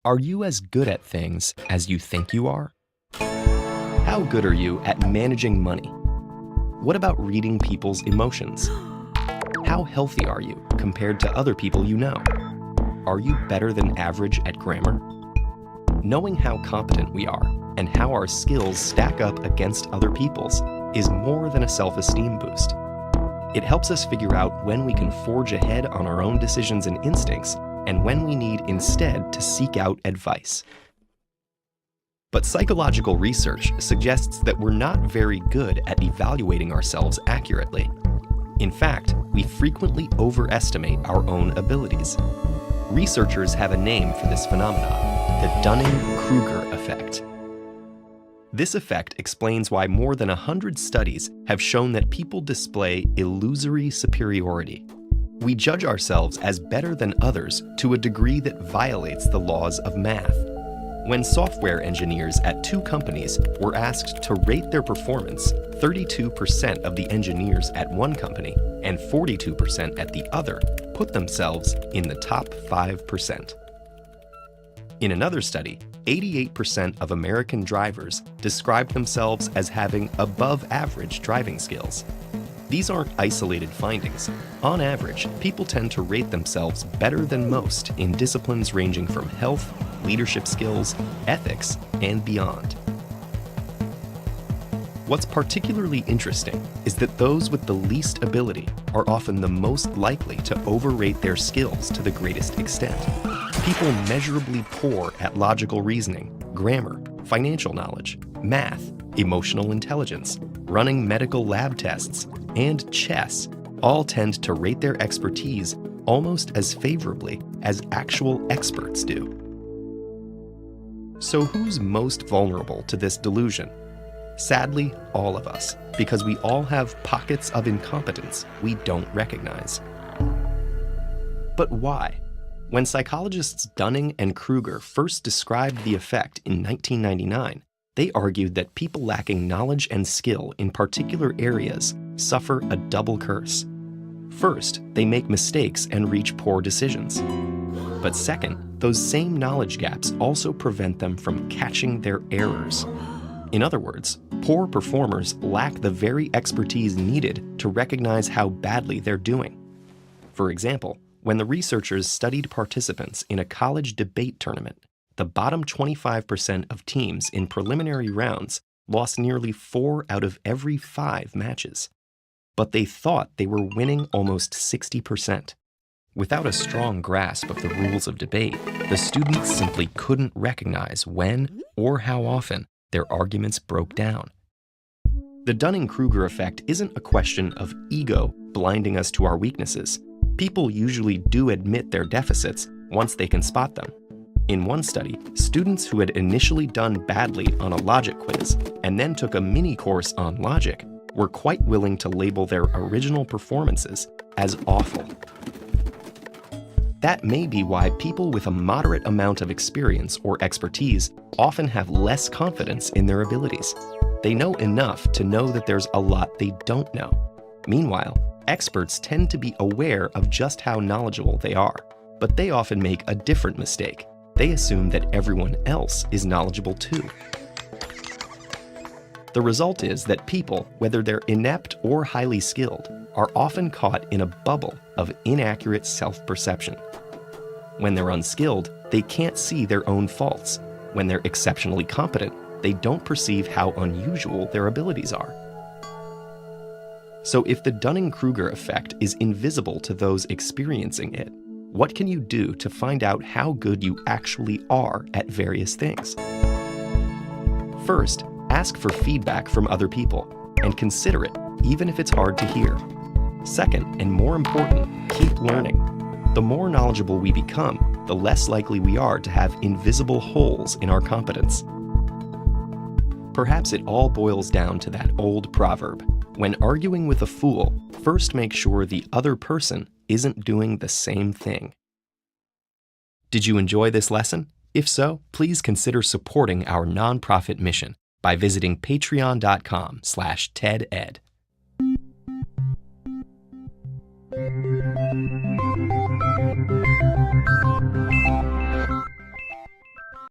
Are you as good at things as you think you are? How good are you at managing money? What about reading people's emotions? How healthy are you compared to other people you know? Are you better than average at grammar? Knowing how competent we are and how our skills stack up against other people's is more than a self-esteem boost. It helps us figure out when we can forge ahead on our own decisions and instincts and when we need instead to seek out advice. But psychological research suggests that we're not very good at evaluating ourselves accurately. In fact, we frequently overestimate our own abilities. Researchers have a name for this phenomenon: the Dunning-Kruger effect. This effect explains why more than 100 studies have shown that people display illusory superiority. We judge ourselves as better than others to a degree that violates the laws of math. When software engineers at two companies were asked to rate their performance, 32% of the engineers at one company and 42% at the other put themselves in the top 5%. In another study, 88% of American drivers described themselves as having above-average driving skills. These aren't isolated findings. On average, people tend to rate themselves better than most in disciplines ranging from health, leadership skills, ethics, and beyond. What's particularly interesting is that those with the least ability are often the most likely to overrate their skills to the greatest extent. People measurably poor at logical reasoning, grammar, financial knowledge, math, emotional intelligence, running medical lab tests, and chess all tend to rate their expertise almost as favorably as actual experts do. So who's most vulnerable to this delusion? Sadly, all of us, because we all have pockets of incompetence we don't recognize. But why? When psychologists Dunning and Kruger first described the effect in 1999, they argued that people lacking knowledge and skill in particular areas suffer a double curse. First, they make mistakes and reach poor decisions. But second, those same knowledge gaps also prevent them from catching their errors. In other words, poor performers lack the very expertise needed to recognize how badly they're doing. For example, when the researchers studied participants in a college debate tournament, the bottom 25% of teams in preliminary rounds lost nearly 4 out of every 5 matches. But they thought they were winning almost 60%. Without a strong grasp of the rules of debate, the students simply couldn't recognize when or how often their arguments broke down. The Dunning-Kruger effect isn't a question of ego blinding us to our weaknesses. People usually do admit their deficits once they can spot them. In one study, students who had initially done badly on a logic quiz and then took a mini course on logic were quite willing to label their original performances as awful. That may be why people with a moderate amount of experience or expertise often have less confidence in their abilities. They know enough to know that there's a lot they don't know. Meanwhile, experts tend to be aware of just how knowledgeable they are, but they often make a different mistake. They assume that everyone else is knowledgeable too. The result is that people, whether they're inept or highly skilled, are often caught in a bubble of inaccurate self-perception. When they're unskilled, they can't see their own faults. When they're exceptionally competent, they don't perceive how unusual their abilities are. So if the Dunning-Kruger effect is invisible to those experiencing it, what can you do to find out how good you actually are at various things? First, ask for feedback from other people and consider it, even if it's hard to hear. Second, and more important, keep learning. The more knowledgeable we become, the less likely we are to have invisible holes in our competence. Perhaps it all boils down to that old proverb: when arguing with a fool, first make sure the other person isn't doing the same thing. Did you enjoy this lesson? If so, please consider supporting our nonprofit mission by visiting patreon.com/TEDEd.